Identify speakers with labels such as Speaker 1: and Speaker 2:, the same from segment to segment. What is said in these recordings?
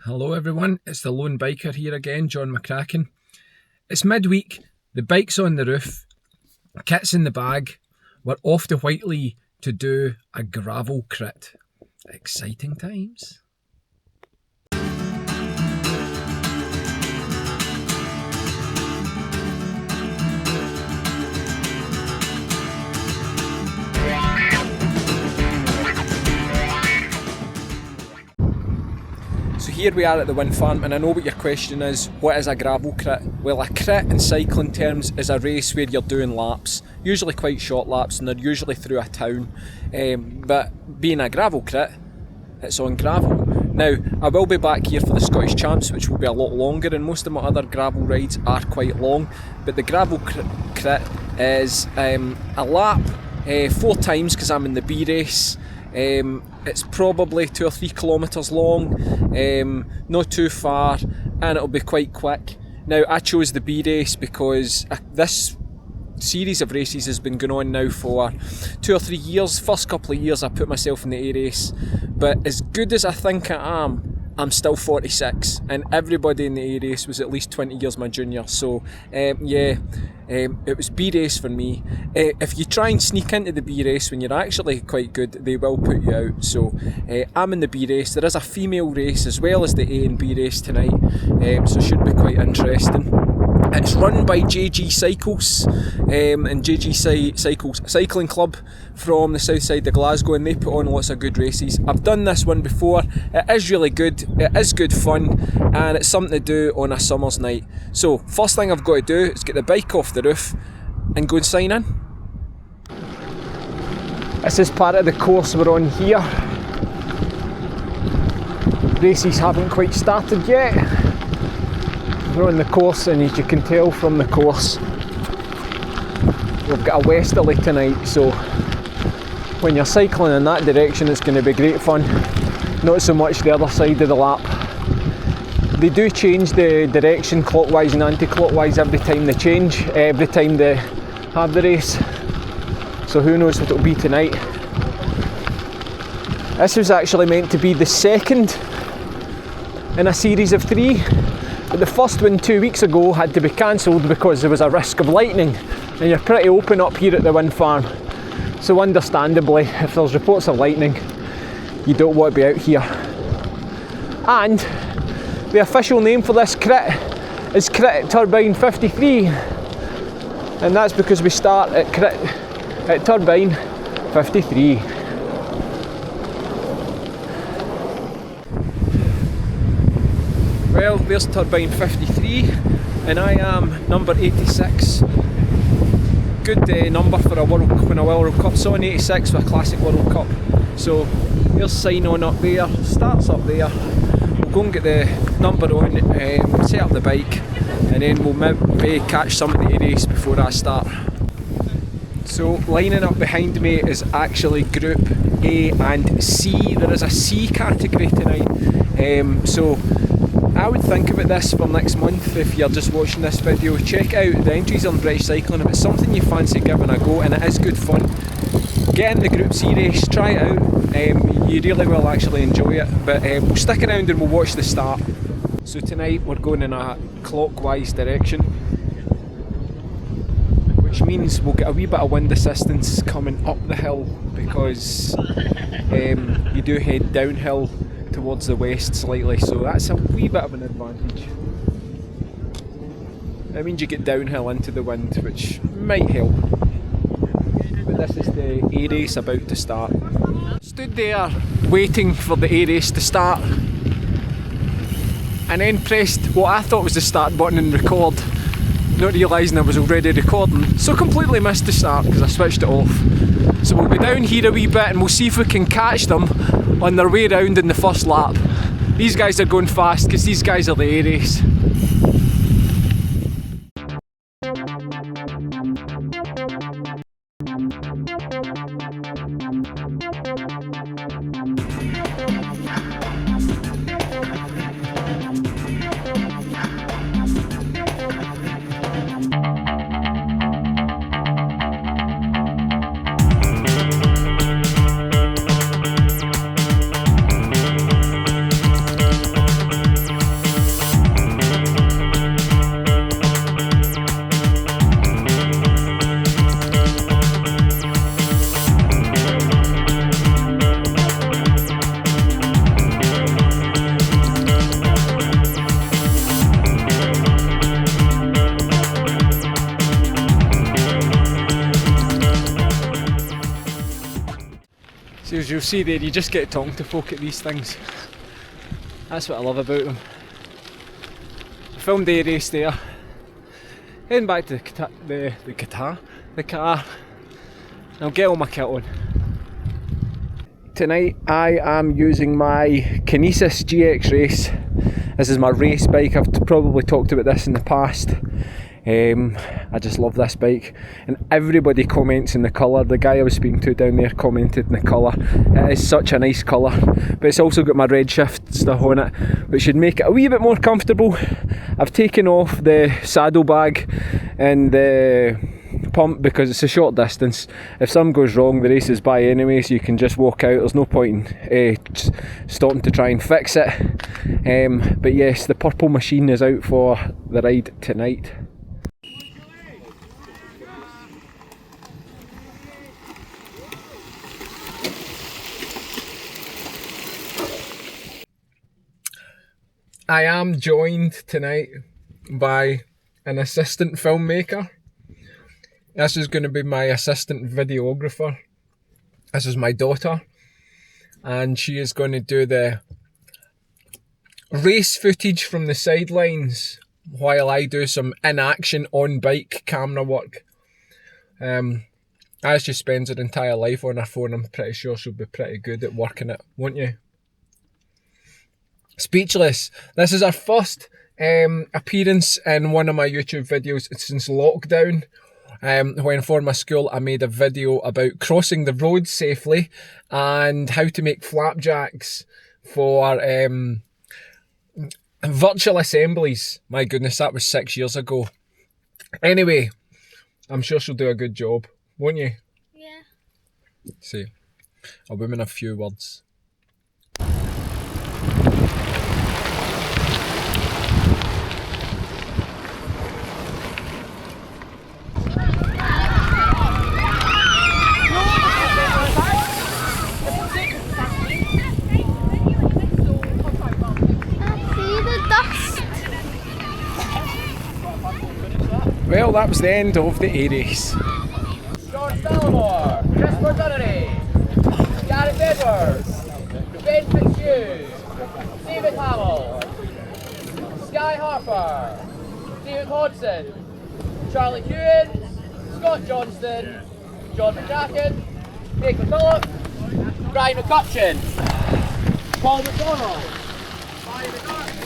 Speaker 1: Hello everyone, it's the Lone Biker here again, John McCracken. It's midweek, the bike's on the roof, kit's in the bag, we're off to Whitelee to do a gravel crit. Exciting times. So here we are at the wind farm, and I know what your question is, what is a gravel crit? Well, a crit in cycling terms is a race where you're doing laps, usually quite short laps, and they're usually through a town. But being a gravel crit, it's on gravel. Now, I will be back here for the Scottish Champs, which will be a lot longer, and most of my other gravel rides are quite long, but the gravel crit is a lap 4 times because I'm in the B race. It's probably 2 or 3 kilometres long, not too far, and it'll be quite quick. Now, I chose the B race because this series of races has been going on now for 2 or 3 years. First couple of years I put myself in the A race, but as good as I think I am, I'm still 46, and everybody in the A race was at least 20 years my junior, so it was B race for me. If you try and sneak into the B race when you're actually quite good, they will put you out. So I'm in the B race. There is a female race as well as the A and B race tonight, so it should be quite interesting. It's run by JG Cycles and JG Cycling Club from the south side of Glasgow, and they put on lots of good races. I've done this one before. It is really good, it is good fun, and it's something to do on a summer's night. So first thing I've got to do is get the bike off the roof and go and sign in. This is part of the course we're on here. Races haven't quite started yet. We're on the course, and as you can tell from the course, we've got a westerly tonight, so when you're cycling in that direction it's going to be great fun. Not so much the other side of the lap. They do change the direction clockwise and anti-clockwise every time they have the race, so who knows what it'll be tonight. This was actually meant to be the second in a series of 3. But the first one 2 weeks ago had to be cancelled because there was a risk of lightning, and you're pretty open up here at the wind farm, so understandably if there's reports of lightning you don't want to be out here. And the official name for this crit is Crit Turbine 53, and that's because we start at Turbine 53. Well, there's Turbine 53, and I am number 86. Good number for a World Cup's on, 86 for a Classic World Cup. So there's sign on up there, starts up there. We'll go and get the number on, set up the bike, and then we'll maybe catch somebody to race before I start. So lining up behind me is actually Group A and C. There is a C category tonight, so I would think about this for next month. If you're just watching this video, check out the entries on British Cycling. If it's something you fancy giving a go, and it is good fun, get in the Group C race, try it out. You really will actually enjoy it, but we'll stick around and we'll watch the start. So tonight we're going in a clockwise direction, which means we'll get a wee bit of wind assistance coming up the hill, because you do head downhill towards the west slightly, so that's a wee bit of an advantage. That means you get downhill into the wind, which might help. But this is the A race about to start. Stood there waiting for the A race to start, and then pressed what I thought was the start button and record, not realising I was already recording, so completely missed the start because I switched it off. So we'll be down here a wee bit and we'll see if we can catch them on their way round in the first lap. These guys are going fast because these guys are the A race. as you'll see there, you just get talking to folk at these things. That's what I love about them. I filmed the race there. Heading back to the car. I'll get all my kit on. Tonight I am using my Kinesis GX Race. This is my race bike. I've probably talked about this in the past. I just love this bike, and everybody comments in the colour. The guy I was speaking to down there commented in the colour. It is such a nice colour, but it's also got my Redshift stuff on it, which should make it a wee bit more comfortable. I've taken off the saddlebag and the pump because it's a short distance. If something goes wrong, the race is by anyway, so you can just walk out. There's no point in stopping to try and fix it. But yes, the purple machine is out for the ride tonight. I am joined tonight by an assistant filmmaker. This is going to be my assistant videographer. This is my daughter, and she is going to do the race footage from the sidelines while I do some in-action on-bike camera work. As she spends her entire life on her phone, I'm pretty sure she'll be pretty good at working it, won't you? Speechless. This is our first appearance in one of my YouTube videos since lockdown. When for my school I made a video about crossing the road safely and how to make flapjacks for virtual assemblies. My goodness, that was 6 years ago. Anyway, I'm sure she'll do a good job, won't you?
Speaker 2: Yeah.
Speaker 1: See, a woman of few words. Well, that was the end of the A race.
Speaker 3: George Bellamore, Chris Bordunnery, Gareth Edwards, Ben Fitzhugh, David Hamill, Sky Harper, David Hodson, Charlie Hewen, Scott Johnston, John McCracken, Nick McCulloch, Brian McCutcheon, Paul McDonald, Barry McCarthy.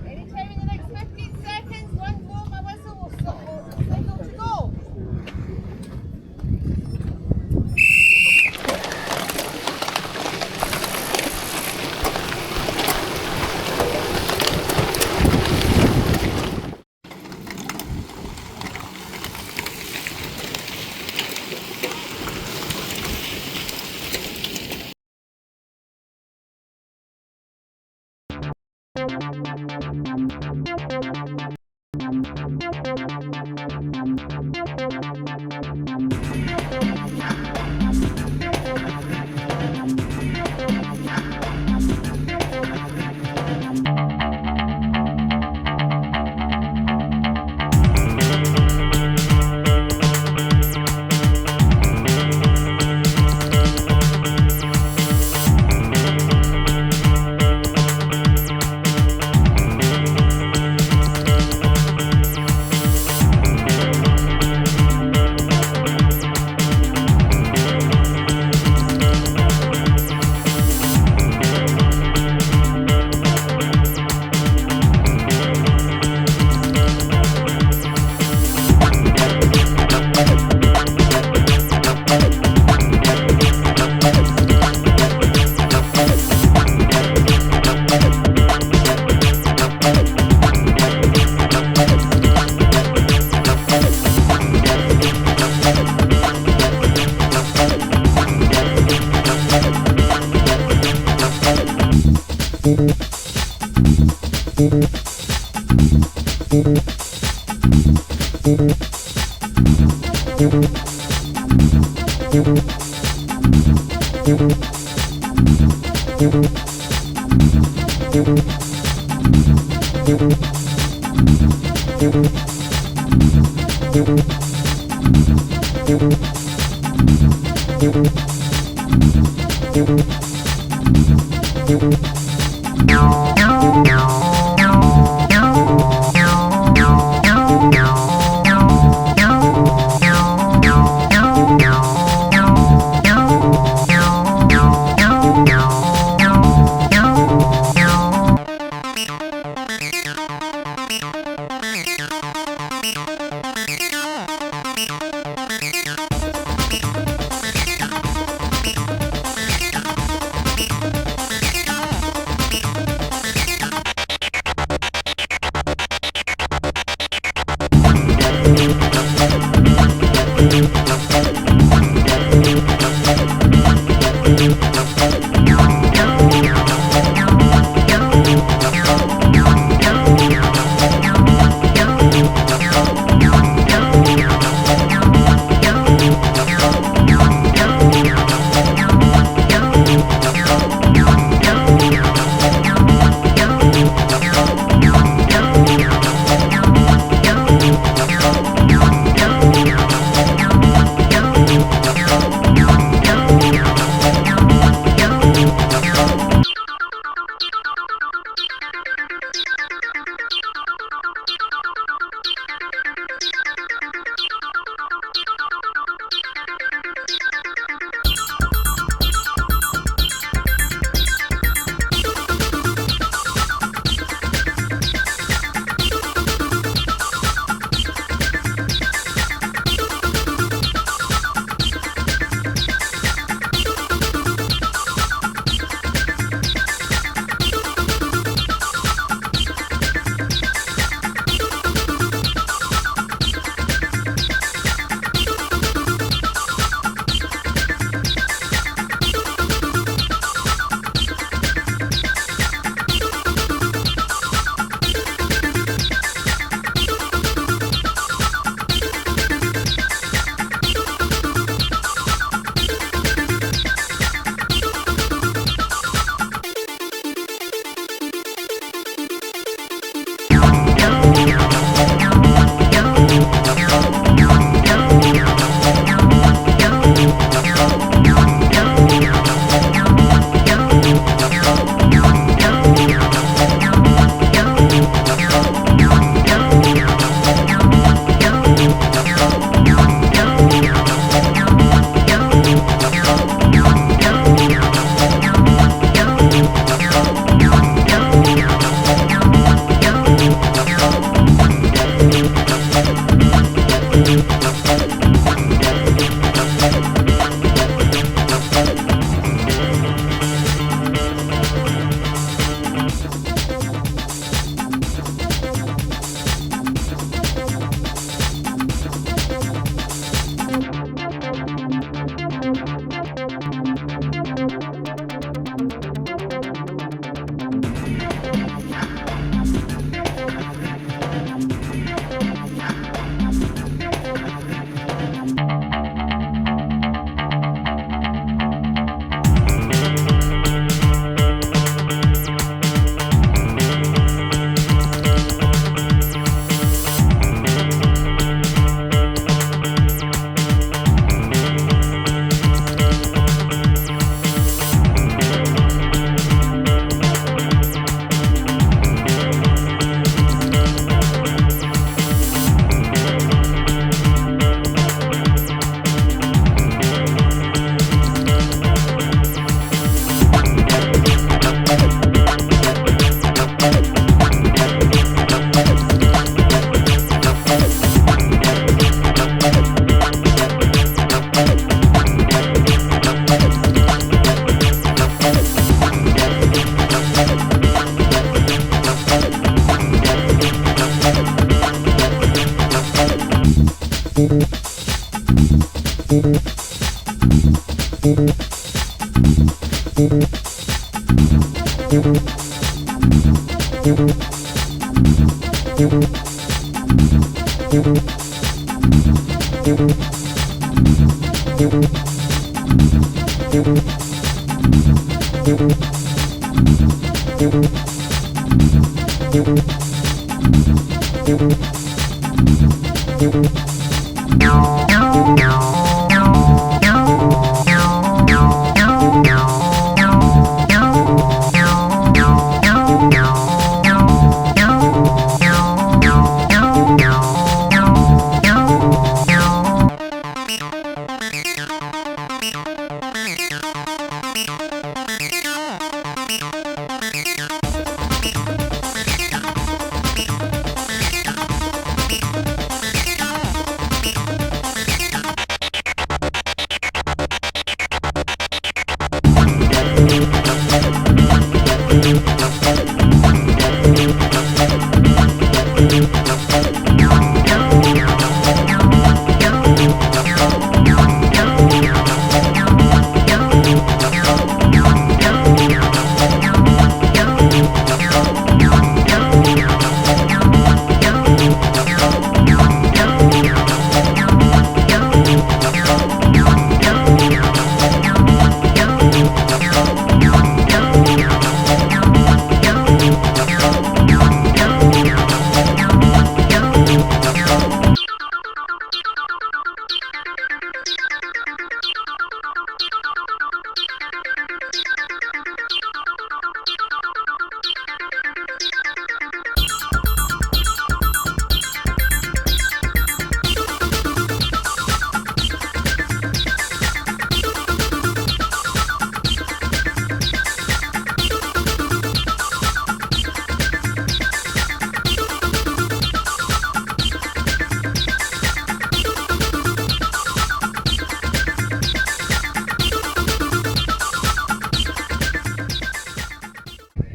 Speaker 2: Anytime in the next 15 seconds, one blow my whistle will signal to go.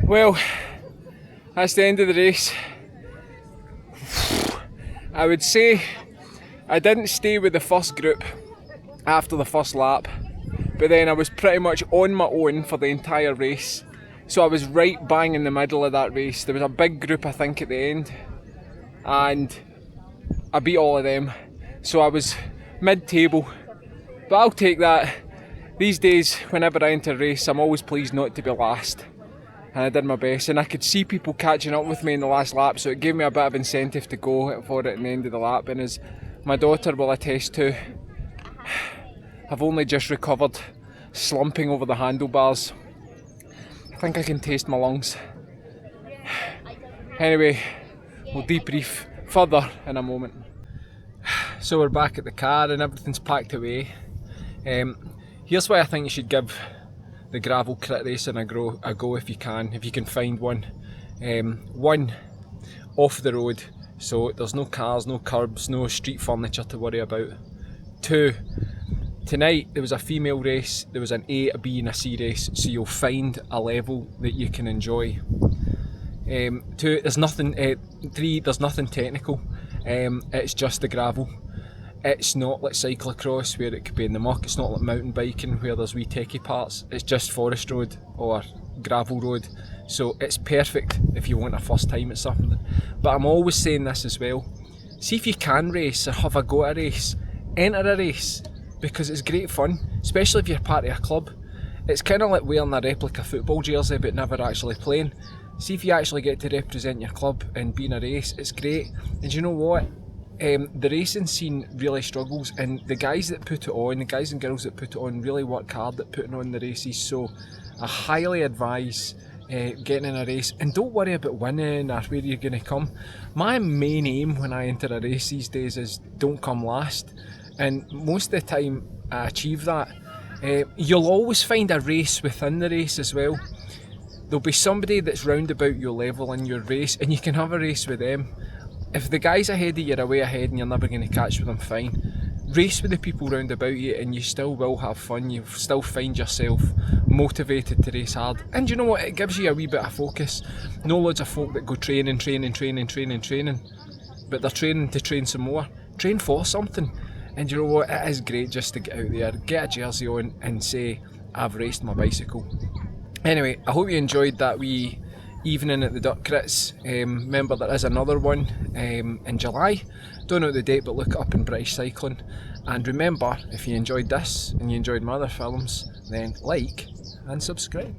Speaker 1: Well, that's the end of the race. I would say I didn't stay with the first group after the first lap, but then I was pretty much on my own for the entire race. So I was right bang in the middle of that race. There was a big group, I think, at the end, and I beat all of them. So I was mid-table, but I'll take that. These days, whenever I enter a race, I'm always pleased not to be last. And I did my best, and I could see people catching up with me in the last lap, so it gave me a bit of incentive to go for it at the end of the lap. And as my daughter will attest to, I've only just recovered, slumping over the handlebars. I think I can taste my lungs. Anyway, we'll debrief further in a moment. So we're back at the car and everything's packed away. Here's why I think you should give the gravel crit racing a go if you can find one. One, off the road, so there's no cars, no curbs, no street furniture to worry about. Two, tonight there was a female race, there was an A, a B and a C race, so you'll find a level that you can enjoy. Two, there's nothing. Three, there's nothing technical. It's just the gravel. It's not like cyclocross where it could be in the muck. It's not like mountain biking where there's wee techie parts. It's just forest road or gravel road. So it's perfect if you want a first time at something. But I'm always saying this as well. See if you can race or have a go at a race. Enter a race because it's great fun, especially if you're part of a club. It's kind of like wearing a replica football jersey but never actually playing. See if you actually get to represent your club and be in a race. It's great. And you know what? The racing scene really struggles, and the guys that put it on, the guys and girls that put it on, really work hard at putting on the races. So I highly advise getting in a race, and don't worry about winning or where you're going to come. My main aim when I enter a race these days is don't come last, and most of the time I achieve that. You'll always find a race within the race as well. There'll be somebody that's round about your level in your race, and you can have a race with them. If the guys ahead of you are way ahead and you're never going to catch with them, fine. Race with the people round about you and you still will have fun. You still find yourself motivated to race hard. And you know what? It gives you a wee bit of focus. No loads of folk that go training, but they're training to train some more. Train for something. And you know what? It is great just to get out there, get a jersey on and say, I've raced my bicycle. Anyway, I hope you enjoyed that wee evening at the Duck Crits. Remember, there is another one in July. Don't know the date, but look it up in British Cycling. And remember, if you enjoyed this and you enjoyed my other films, then like and subscribe.